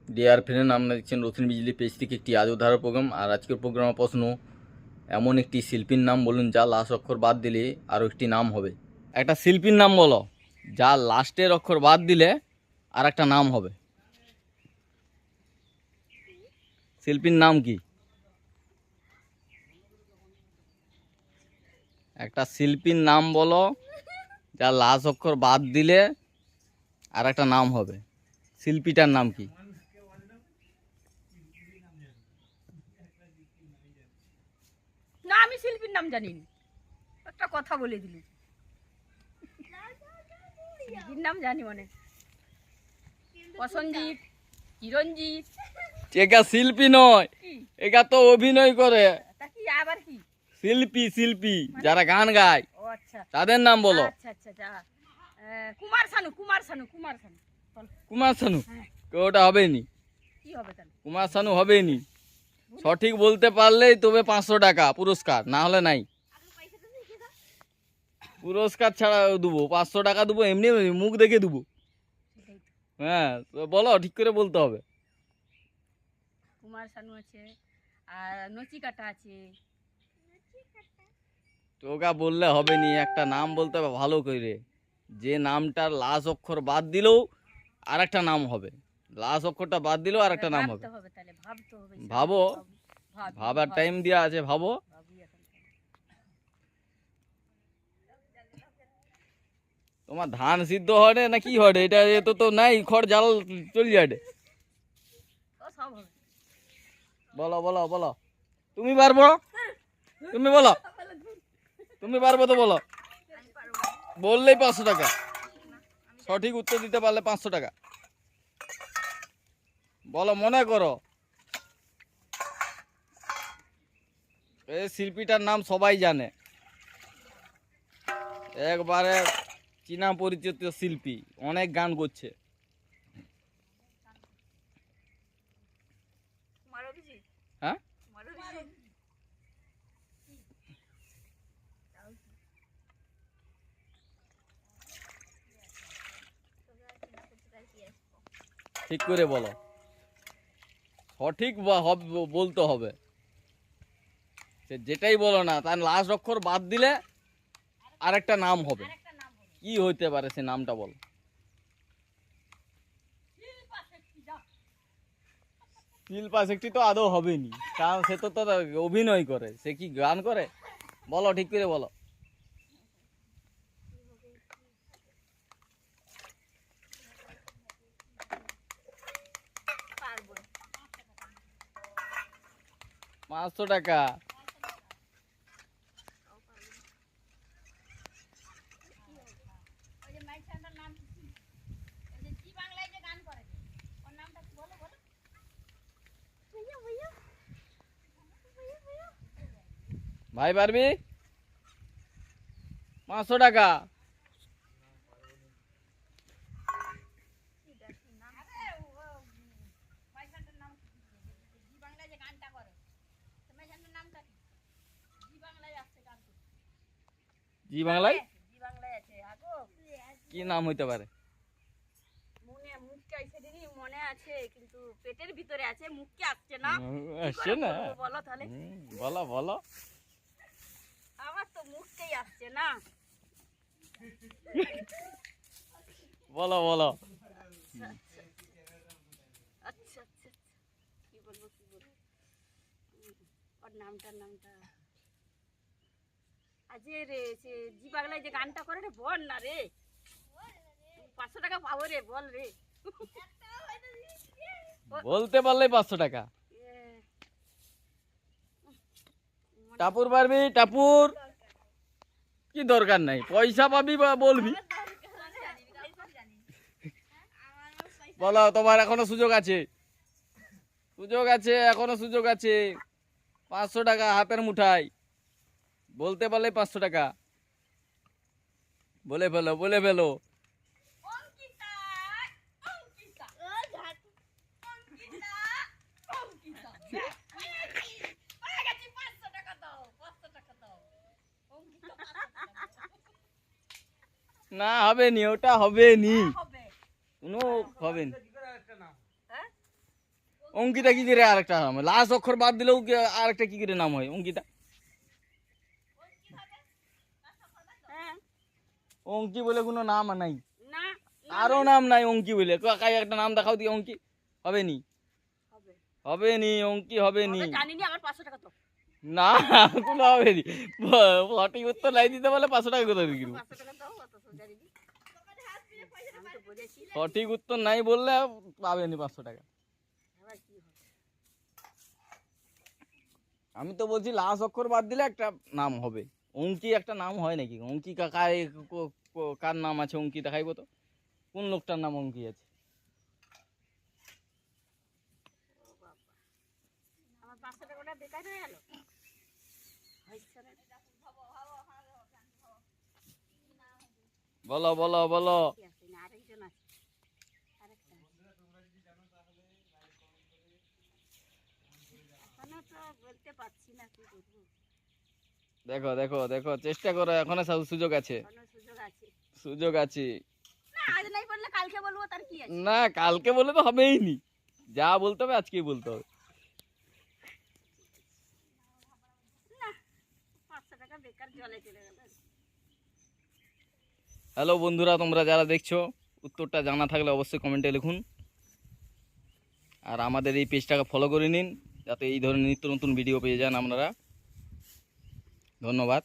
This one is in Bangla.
ডিয়ার ফ্রেন্ড, আপনারা দেখছেন রসুন বিজলি পেজ থেকে একটি আজও ধারা প্রোগ্রাম। আর আজকের প্রোগ্রামের প্রশ্ন, এমন একটি শিল্পীর নাম বলুন যা লাস্ট অক্ষর বাদ দিলে আরও একটি নাম হবে। একটা শিল্পীর নাম বলো যা লাস্টের অক্ষর বাদ দিলে আর একটা নাম হবে। শিল্পীর নাম কি? একটা শিল্পীর নাম বলো যা লাস্ট অক্ষর বাদ দিলে আর একটা নাম হবে। শিল্পীটার নাম কি? না, আমি শিল্পীর নাম জানি না। একটা কথা বলে দিলি। শিল্পীর নাম জানি মানে প্রসঞ্জিৎ, চিরঞ্জিত। একা শিল্পী নয়, একা তো অভিনয় করে। তা কি আবার কি? শিল্পী শিল্পী যারা গান গায় ও আচ্ছা, তাদের নাম বলো। আচ্ছা আচ্ছা আচ্ছা। কুমার শানু, কুমার শানু, কুমার শানু। বল। কুমার শানু? হ্যাঁ। ওটা হবে নি। কি হবে তাহলে? কুমার শানু হবে নি। সঠিক বলতে পারলেই তবে 500 টাকা পুরস্কার, না হলে নাই। পুরস্কার ছাড়া দেবো, 500 টাকা দেবো, এমনি মুখ দেখে দেবো। সেটাই তো। হ্যাঁ, তো বলো, ঠিক করে বলতে হবে। কুমার শানু আছে, আর নচিকাটা আছে। তোকা বললে হবে নি, একটা নাম বলতে হবে ভালো করে, যে নামটার লাস্ট অক্ষর বাদ দিলেও আর একটা নাম হবে। লাস্ট অক্ষরটা বাদ দিলেও আর একটা নাম হবে। ভাবতে হবে তাহলে, ভাবতে হবে। ভাবো, ভাবি, ভাবার ভাবি, টাইম দেওয়া আছে, ভাবো। ভাবি এখন তাহলে। তোমার ধান সিদ্ধ হয় না কি হয়? এটা এ তো নাই, খড় জাল চলে যায়। ও সব হবে। বলো বলো বলো, তুমি পারবো, তুমি বলো, তুমি পারবো তো বলো। আমি পারবো না। বললেই 500 টাকা, সঠিক উত্তর দিতে পারলে 500 টাকা। বলো, মনে করো। এই শিল্পীটার নাম সবাই জানে, একবারে চীনা পরিচিত শিল্পী, অনেক গান করছে। কুমার অভিজিৎ, হ্যাঁ, কুমার অভিজিৎ। ঠিক করে বলো, সঠিক বলতে হবে। সে যেটাই বলো না, তার লাস্ট অক্ষর বাদ দিলে আর একটা নাম হবে। কি হইতে পারে সে নামটা বলো। শিল্পা শেট্টি তো আদৌ হবেনি, কারণ সে তো অভিনয় করে, সে কি গান করে? বলো, ঠিক করে বলো। পারবো না। 500 টাকা। ওই যে মাইকটার নাম কি? ওই যে জি বাংলায় যে গান করে, ওর নামটা কি? বলো বলো। ভাইয়া ভাইয়া ভাইয়া ভাইয়া। ভাই পারবি? 500 টাকা। মাইকটার নাম কি? জি বাংলায় যে গানটা করে, মাইকটার নামটা কি? জি বাংলায় আছে গান করছে। জি বাংলায় জি বাংলায় আছে আগো। কি নাম হইতে পারে? মনে মুখটা সেদিনই মনে আছে, কিন্তু পেটের ভিতরে আছে, মুখকে আসছে না। আসছে না? বলো তাহলে। বলো বলো। আমার তো মুখটাই আসছে না। বলো বলো। আচ্ছা আচ্ছা, কি বলবো কি বলবো। ওর নামটা আজে রে, সে জি বাংলায় যে গানটা করে রে, বল না রে। 500 টাকা পাবো রে, বল রে। বলতে পারলেই 500 টাকা। টাপুর পারবি? টাপুর কি দরকার নাই, পয়সা পাবি বা বলবি। বলো, তোমার এখনো সুযোগ আছে, সুযোগ আছে, এখনো সুযোগ আছে। 500 টাকা হাতের মুঠাই, বলতে পারলে 500 টাকা। বলে ফেলো, বলে ফেলো। অঙ্কিতা, অঙ্কিতা, অঙ্কিতা, অঙ্কিতা। পেয়ে গেছি, 500 টাকা দাও, 500 টাকা দাও। অঙ্কিতা 500 টাকা দাও। না, হবে নি, ওটা হবে নি, হবে। কোনো হবে নি। হ্যাঁ? অঙ্কিতা কি করে আরেকটা নাম হয়? লাস্ট অক্ষর বাদ দিলেও আরেকটা কি করে নাম হয় অঙ্কিতা? হ্যাঁ অঙ্কি বলে কোনো নাম নাই, না আরো নাম নাই অঙ্কি বলে। কাকাই একটা নাম দেখাও দিয়ে অঙ্কি হবে নি, হবে হবে নি অঙ্কি হবে নি। জানি না, আমার 500 টাকা তো। না কোনো হবে নি। সঠিক উত্তর লাই দিতে বলে 500 টাকা কোথায় দিয়ে দিবো? 500 টাকা দাও, অত সোজা দিবি। আমি তো বলেছি সঠিক উত্তর নাই বললে পাবে নি 500 টাকা। এবার কি হবে? আমি তো বলছি লাস্ট অক্ষর বাদ দিলে একটা নাম হবে। অঙ্কি একটা নাম হয় নাকি? অঙ্কি কাকা কার নাম আছে অঙ্কি দেখাইবো তো, কোন লোকটার নাম অঙ্কি আছে? ও বাবা, আমার 500 টাকাটা বেকার হয়ে গেল। বলো বলো বলো। কি আছে না, আরেকজন আছে, আরেকটা এখনো তো বলতে পারছি না, কি করবো। দেখো দেখো দেখো চেষ্টা করো, এখনো সুযোগ আছে, এখনো সুযোগ আছে। সুযোগ আছে। না আজ নাই বললে কালকে বলবো, তার কি আছে। না কালকে বলে তো হবেই নি, যা বলতে হবে আজকেই বলতে হবে। না 500 টাকা বেকার জলে চলে গেল। হ্যালো বন্ধুরা, তোমরা যারা দেখছো উত্তরটা জানা থাকলে অবশ্যই কমেন্টে লিখুন, আর আমাদের এই পেজটাকে ফলো করে নিন যাতে এই ধরনের নিত্য নতুন ভিডিও পেয়ে যান আপনারা। ধন্যবাদ।